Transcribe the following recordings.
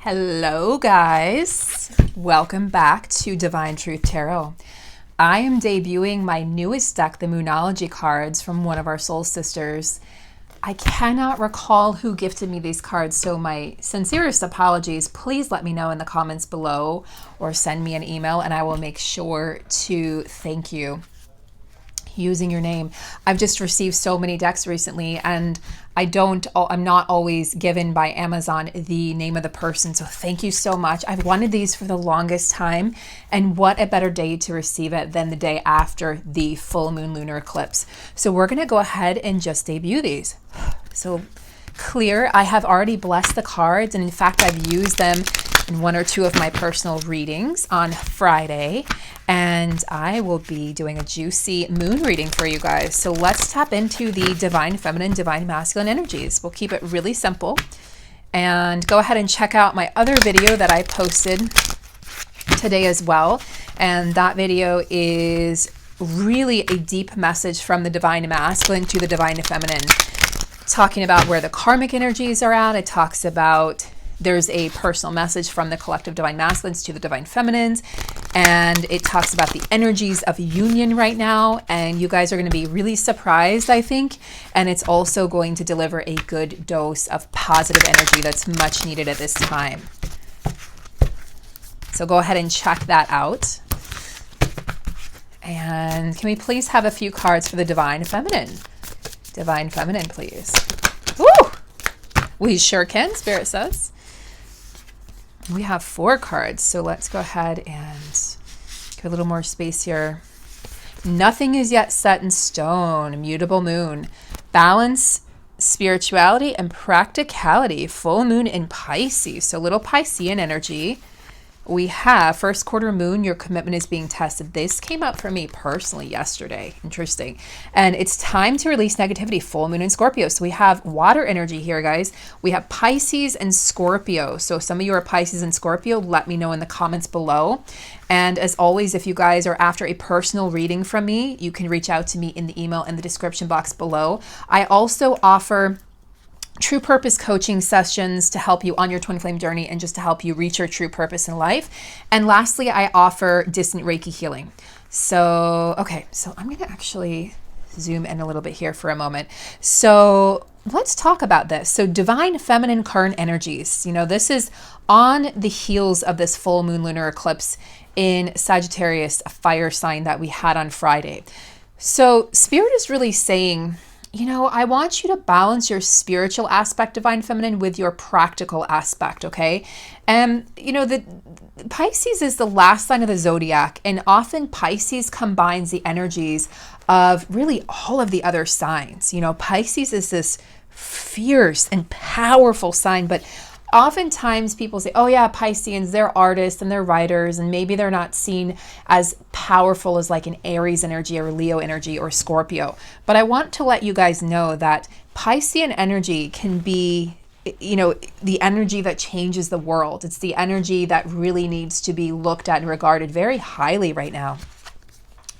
Hello guys, welcome back to Divine Truth Tarot. I am debuting my newest deck, the Moonology cards from one of our soul sisters. I cannot recall who gifted me these cards, so my sincerest apologies. Please let me know in the comments below or send me an email and I will make sure to thank you using your name. I've just received so many decks recently and I'm not always given by Amazon the name of the person. So thank you so much. I've wanted these for the longest time, and what a better day to receive it than the day after the full moon lunar eclipse. So we're going to go ahead and just debut these. So clear, I have already blessed the cards, and in fact I've used them in one or two of my personal readings on Friday, and I will be doing a juicy moon reading for you guys. So let's tap into the divine feminine, divine masculine energies. We'll keep it really simple, and go ahead and check out my other video that I posted today as well. And that video is really a deep message from the divine masculine to the divine feminine, talking about where the karmic energies are at. It talks about there's a personal message from the collective divine masculines to the divine feminines, and it talks about the energies of union right now, and you guys are going to be really surprised, I think, and it's also going to deliver a good dose of positive energy that's much needed at this time. So go ahead and check that out. And can we please have a few cards for the divine feminine? Divine feminine, please. Woo! We sure can, Spirit says. We have 4 cards, so let's go ahead and give a little more space here. Nothing is yet set in stone. Mutable moon. Balance, spirituality, and practicality. Full moon in Pisces, so little Piscean energy. We have first quarter moon, your commitment is being tested. This came up for me personally yesterday. Interesting. And it's time to release negativity. Full moon in Scorpio. So we have water energy here, guys. We have Pisces and Scorpio. So some of you are Pisces and Scorpio. Let me know in the comments below. And as always, if you guys are after a personal reading from me, you can reach out to me in the email in the description box below. I also offer true purpose coaching sessions to help you on your twin flame journey and just to help you reach your true purpose in life. And lastly, I offer distant Reiki healing. So, okay, so I'm going to actually zoom in a little bit here for a moment. So let's talk about this. So divine feminine current energies, this is on the heels of this full moon lunar eclipse in Sagittarius, a fire sign that we had on Friday. So Spirit is really saying, I want you to balance your spiritual aspect, divine feminine, with your practical aspect, okay? And, the Pisces is the last sign of the zodiac, and often Pisces combines the energies of really all of the other signs. Pisces is this fierce and powerful sign, but oftentimes people say, oh yeah, Pisceans, they're artists and they're writers, and maybe they're not seen as powerful as like an Aries energy or Leo energy or Scorpio. But I want to let you guys know that Piscean energy can be, the energy that changes the world. It's the energy that really needs to be looked at and regarded very highly right now.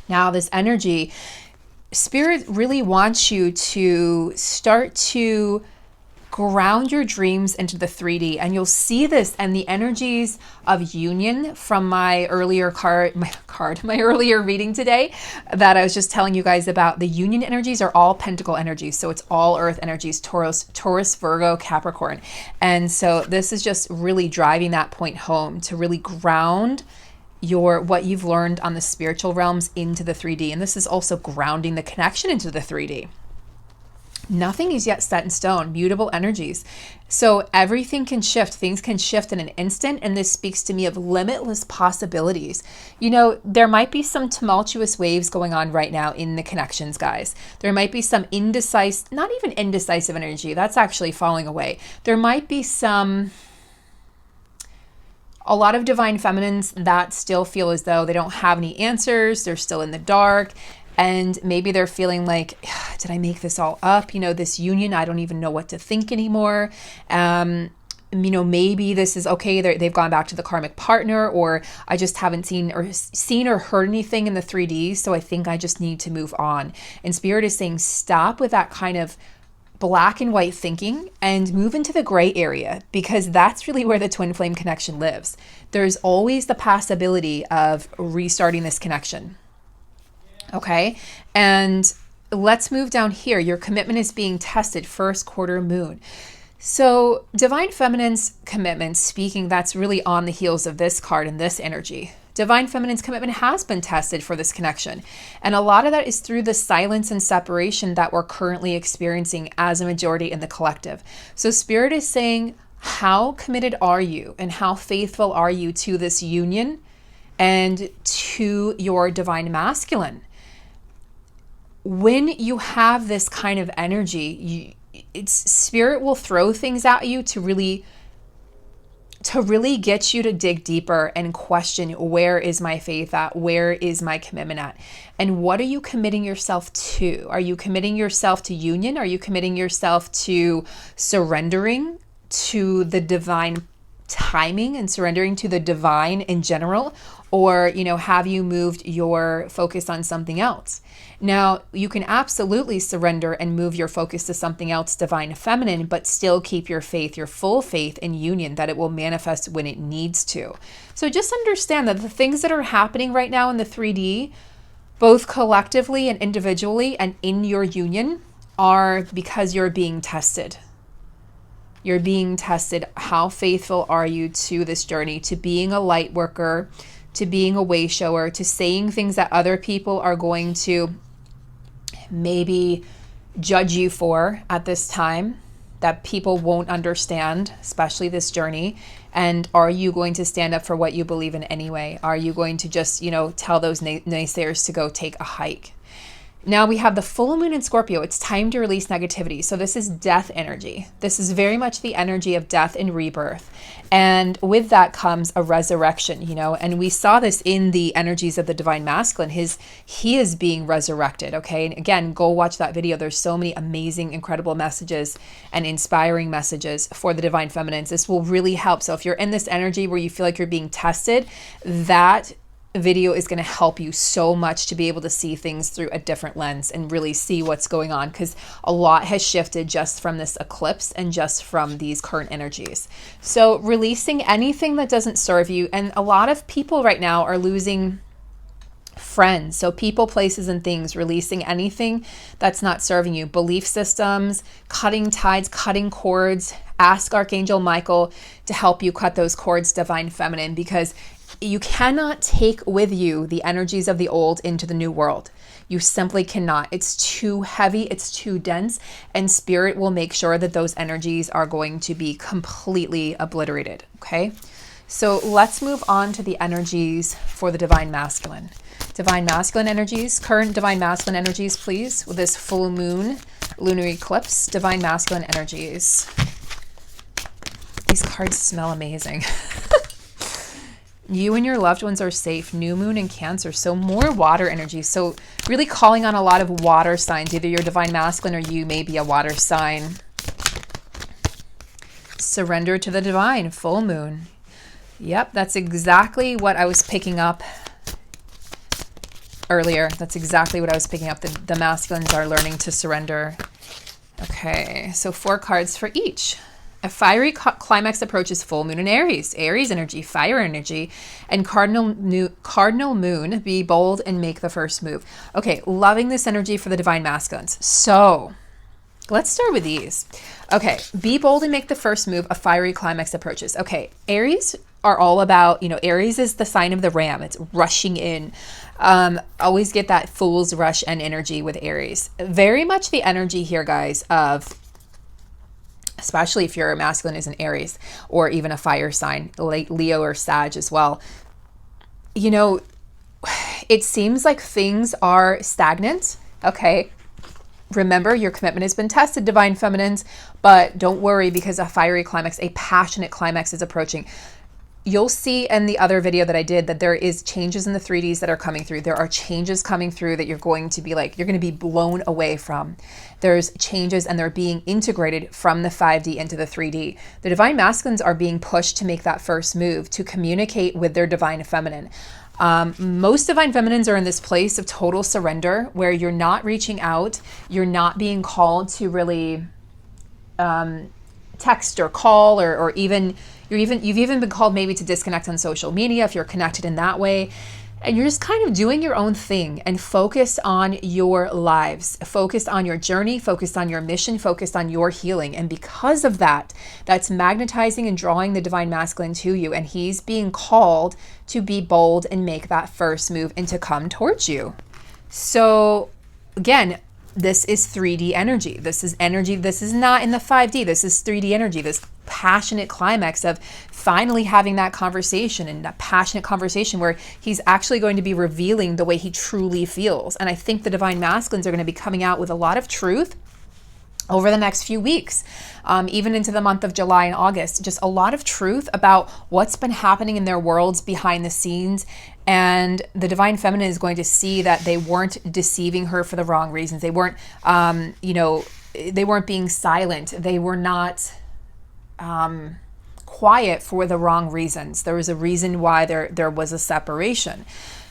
Now, this energy, Spirit really wants you to start to ground your dreams into the 3D, and you'll see this and the energies of union from my earlier my earlier reading today that I was just telling you guys about. The union energies are all pentacle energies, so it's all earth energies, Taurus, Virgo, Capricorn. And so this is just really driving that point home to really ground what you've learned on the spiritual realms into the 3D. And this is also grounding the connection into the 3D. Nothing is yet set in stone. Mutable energies. So everything can shift. Things can shift in an instant. And this speaks to me of limitless possibilities. There might be some tumultuous waves going on right now in the connections, guys. There might be some not even indecisive energy. That's actually falling away. There might be a lot of divine feminines that still feel as though they don't have any answers. They're still in the dark. And maybe they're feeling like, did I make this all up? This union, I don't even know what to think anymore. Maybe this is okay. They've gone back to the karmic partner, or I just haven't seen or heard anything in the 3D. So I think I just need to move on. And Spirit is saying, stop with that kind of black and white thinking and move into the gray area, because that's really where the twin flame connection lives. There's always the possibility of restarting this connection. Okay. And let's move down here. Your commitment is being tested, first quarter moon. So divine feminine's commitment, speaking, that's really on the heels of this card and this energy. Divine feminine's commitment has been tested for this connection. And a lot of that is through the silence and separation that we're currently experiencing as a majority in the collective. So Spirit is saying, how committed are you and how faithful are you to this union and to your divine masculine? When you have this kind of energy, Spirit will throw things at you to really get you to dig deeper and question, where is my faith at? Where is my commitment at? And what are you committing yourself to? Are you committing yourself to union? Are you committing yourself to surrendering to the divine timing and surrendering to the divine in general? Or, have you moved your focus on something else? Now, you can absolutely surrender and move your focus to something else, divine feminine, but still keep your faith, your full faith in union, that it will manifest when it needs to. So just understand that the things that are happening right now in the 3D, both collectively and individually and in your union, are because you're being tested. You're being tested. How faithful are you to this journey, to being a light worker, to being a way shower, to saying things that other people are going to maybe judge you for at this time, that people won't understand, especially this journey? And are you going to stand up for what you believe in anyway? Are you going to just, tell those naysayers to go take a hike? Now we have the full moon in Scorpio. It's time to release negativity. So this is death energy. This is very much the energy of death and rebirth. And with that comes a resurrection, and we saw this in the energies of the divine masculine. He is being resurrected. Okay. And again, go watch that video. There's so many amazing, incredible messages and inspiring messages for the divine feminines. This will really help. So if you're in this energy where you feel like you're being tested, that video is going to help you so much to be able to see things through a different lens and really see what's going on, because a lot has shifted just from this eclipse and just from these current energies. So releasing anything that doesn't serve you. And a lot of people right now are losing friends. So people, places, and things, releasing anything that's not serving you. Belief systems, cutting ties, cutting cords. Ask Archangel Michael to help you cut those cords, divine feminine, because you cannot take with you the energies of the old into the new world. You simply cannot. It's too heavy. It's too dense. And Spirit will make sure that those energies are going to be completely obliterated. Okay. So let's move on to the energies for the divine masculine. Divine masculine energies, current divine masculine energies, please, with this full moon lunar eclipse, divine masculine energies. These cards smell amazing. You and your loved ones are safe. New moon in Cancer. So more water energy. So really calling on a lot of water signs. Either your divine masculine or you may be a water sign. Surrender to the divine. Full moon. Yep, that's exactly what I was picking up earlier. That's exactly what I was picking up. The masculines are learning to surrender. Okay, so 4 cards for each. A fiery climax approaches full moon in Aries. Aries energy, fire energy, and cardinal moon, be bold and make the first move. Okay, loving this energy for the divine masculines. So let's start with these. Okay, be bold and make the first move. A fiery climax approaches. Okay, Aries are all about, Aries is the sign of the ram. It's rushing in. Always get that fool's rush and energy with Aries. Very much the energy here, guys, of, especially if your masculine is an Aries or even a fire sign, like Leo or Sag as well. It seems like things are stagnant. Okay. Remember, your commitment has been tested, divine feminines, but don't worry, because a fiery climax, a passionate climax is approaching. You'll see in the other video that I did that there is changes in the 3Ds that are coming through. There are changes coming through that you're going to be blown away from. There's changes and they're being integrated from the 5D into the 3D. The divine masculines are being pushed to make that first move, to communicate with their divine feminine. Most divine feminines are in this place of total surrender where you're not reaching out. You're not being called to really text or call, or even you've even been called maybe to disconnect on social media if you're connected in that way. And you're just kind of doing your own thing and focused on your lives, focused on your journey, focused on your mission, focused on your healing. And because of that, that's magnetizing and drawing the divine masculine to you. And he's being called to be bold and make that first move and to come towards you. So again, this is 3D energy. This is energy. This is not in the 5D. This is 3D energy. This passionate climax of finally having that conversation, and that passionate conversation where he's actually going to be revealing the way he truly feels. And I think the divine masculines are going to be coming out with a lot of truth over the next few weeks, even into the month of July and August. Just a lot of truth about what's been happening in their worlds behind the scenes. And the divine feminine is going to see that they weren't deceiving her for the wrong reasons. They weren't, they weren't being silent. They were not quiet for the wrong reasons. There was a reason why there was a separation.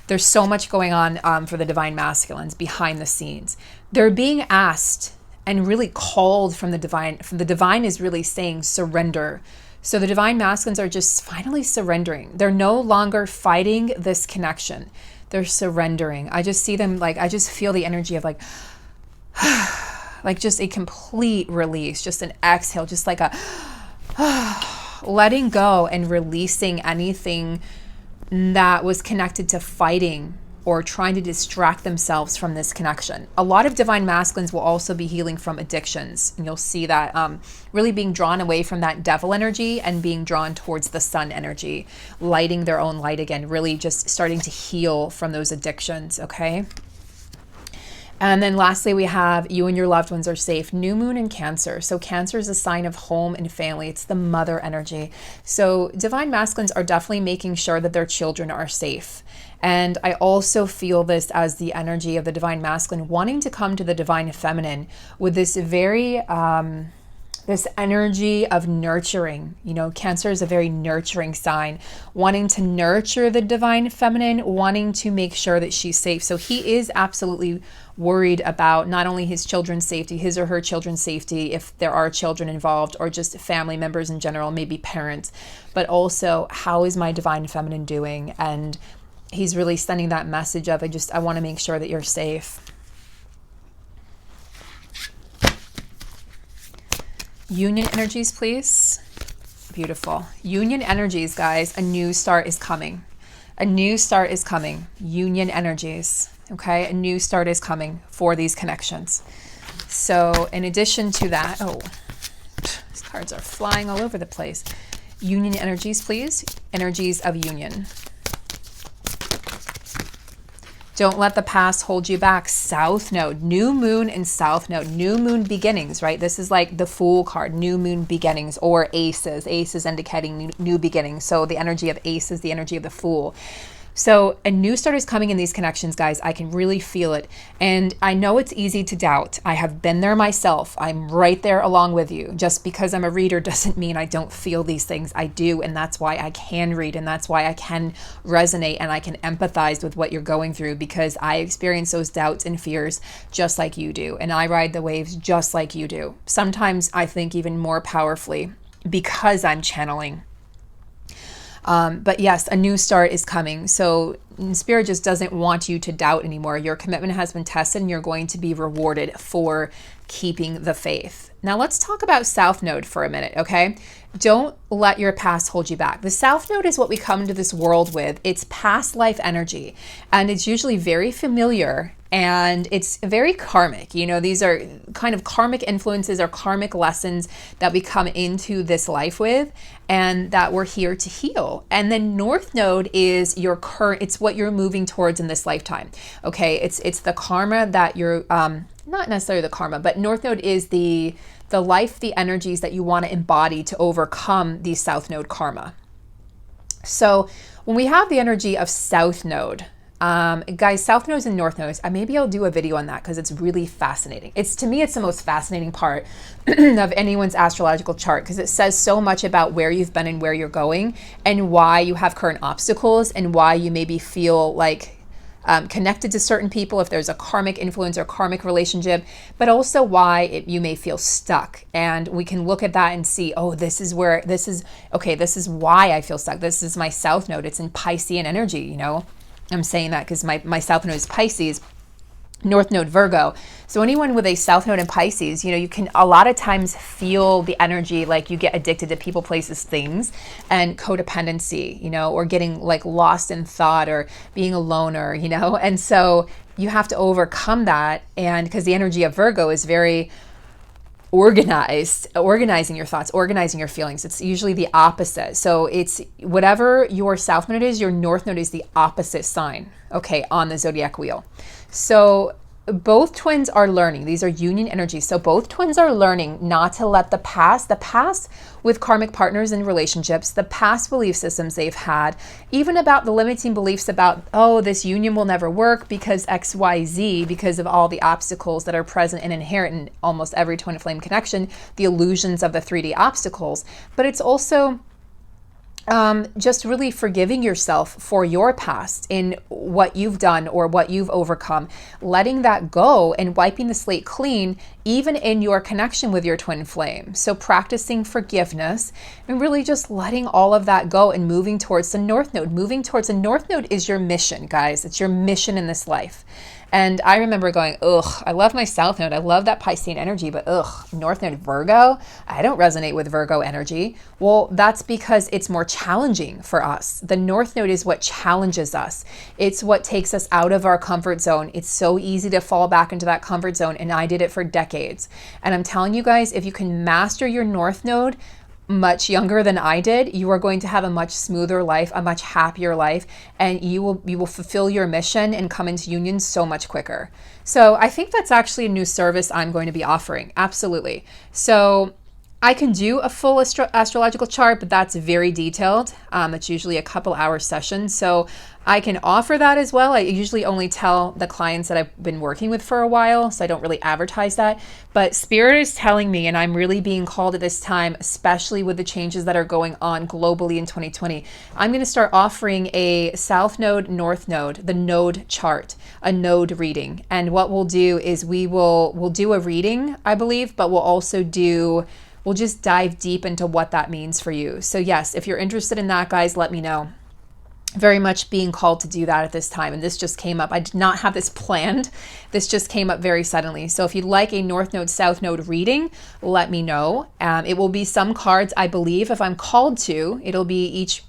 There's so much going on for the divine masculines behind the scenes. They're being asked and really called from the divine. From the divine is really saying surrender. So the divine masculines are just finally surrendering. They're no longer fighting this connection. They're surrendering. I just see them I just feel the energy of like just a complete release, just an exhale, just like a letting go and releasing anything that was connected to fighting or trying to distract themselves from this connection. A lot of divine masculines will also be healing from addictions. And you'll see that really being drawn away from that devil energy and being drawn towards the sun energy, lighting their own light again, really just starting to heal from those addictions, okay? And then lastly, we have you and your loved ones are safe. New moon in Cancer. So Cancer is a sign of home and family. It's the mother energy. So divine masculines are definitely making sure that their children are safe. And I also feel this as the energy of the divine masculine wanting to come to the divine feminine with this very, this energy of nurturing. You know, Cancer is a very nurturing sign, wanting to nurture the divine feminine, wanting to make sure that she's safe. So he is absolutely worried about not only his children's safety, his or her children's safety, if there are children involved, or just family members in general, maybe parents, but also how is my divine feminine doing? And he's really sending that message of, I want to make sure that you're safe. Union energies, please. Beautiful. Union energies, guys. A new start is coming. A new start is coming. Union energies. Okay. A new start is coming for these connections. So in addition to that, these cards are flying all over the place. Union energies, please. Energies of union. Don't let the past hold you back. South Node, new moon and South Node, new moon beginnings, right? This is like the Fool card, new moon beginnings, or aces, aces indicating new beginnings. So the energy of aces, the energy of the Fool. So a new start is coming in these connections, guys. I can really feel it. And I know it's easy to doubt. I have been there myself. I'm right there along with you. Just because I'm a reader doesn't mean I don't feel these things. I do. And that's why I can read. And that's why I can resonate and I can empathize with what you're going through, because I experience those doubts and fears just like you do. And I ride the waves just like you do. Sometimes I think even more powerfully because I'm channeling. But yes, a new start is coming. So Spirit just doesn't want you to doubt anymore. Your commitment has been tested and you're going to be rewarded for keeping the faith. Now let's talk about South Node for a minute, okay? Don't let your past hold you back. The South Node is what we come into this world with. It's past life energy, and it's usually very familiar and it's very karmic. You know, these are kind of karmic influences or karmic lessons that we come into this life with and that we're here to heal. And then North Node is your current, it's what you're moving towards in this lifetime. Okay, it's the karma that you're, not necessarily the karma, but North Node is the life, the energies that you want to embody to overcome the South Node karma. So when we have the energy of South Node, guys, South Nodes and North Nodes, maybe I'll do a video on that because it's really fascinating. To me, it's the most fascinating part of anyone's astrological chart, because it says so much about where you've been and where you're going and why you have current obstacles and why you maybe feel like connected to certain people, if there's a karmic influence or karmic relationship, but also why you may feel stuck. And we can look at that and see, oh, this is why I feel stuck. This is my South Node. It's in Piscean energy, you know. I'm saying that because my South Node is Pisces, North Node Virgo. So anyone with a South Node in Pisces, you know, you can a lot of times feel the energy, like you get addicted to people, places, things, and codependency, you know, or getting like lost in thought or being a loner, you know. And so you have to overcome that. And because the energy of Virgo is very organizing your thoughts, organizing your feelings. It's usually the opposite. So it's whatever your South Node is, your North Node is the opposite sign, okay, on the zodiac wheel. So both twins are learning. These are union energies. So both twins are learning not to let the past with karmic partners and relationships, the past belief systems they've had, even about the limiting beliefs about, oh, this union will never work because XYZ, because of all the obstacles that are present and inherent in almost every twin flame connection, the illusions of the 3D obstacles. But it's also just really forgiving yourself for your past in what you've done or what you've overcome, letting that go and wiping the slate clean, even in your connection with your twin flame. So practicing forgiveness and really just letting all of that go and moving towards the North Node. Moving towards the North Node is your mission, guys. It's your mission in this life. And I remember going, ugh, I love my South Node. I love that Piscean energy, but ugh, North Node Virgo, I don't resonate with Virgo energy. Well, that's because it's more challenging for us. The North Node is what challenges us. It's what takes us out of our comfort zone. It's so easy to fall back into that comfort zone, and I did it for decades. And I'm telling you guys, if you can master your North Node, much younger than I did, you are going to have a much smoother life, a much happier life, and you will fulfill your mission and come into union so much quicker. So I think that's actually a new service I'm going to be offering. Absolutely. So I can do a full astrological chart, but that's very detailed. It's usually a couple hour session. So I can offer that as well. I usually only tell the clients that I've been working with for a while, so I don't really advertise that. But Spirit is telling me, and I'm really being called at this time, especially with the changes that are going on globally in 2020, I'm going to start offering a South Node, North Node, the node chart, a node reading. And what we'll do is we'll do a reading, I believe, but we'll just dive deep into what that means for you. So yes, if you're interested in that, guys, let me know. Very much being called to do that at this time. And this just came up. I did not have this planned. This just came up very suddenly. So if you'd like a North Node, South Node reading, let me know. It will be some cards, I believe, if I'm called to. It'll be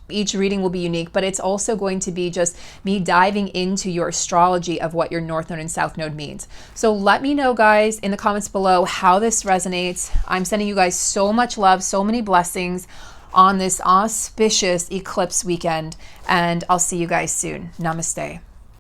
each reading will be unique, but it's also going to be just me diving into your astrology of what your North Node and South Node means. So let me know, guys, in the comments below how this resonates. I'm sending you guys so much love, so many blessings on this auspicious eclipse weekend, and I'll see you guys soon. Namaste.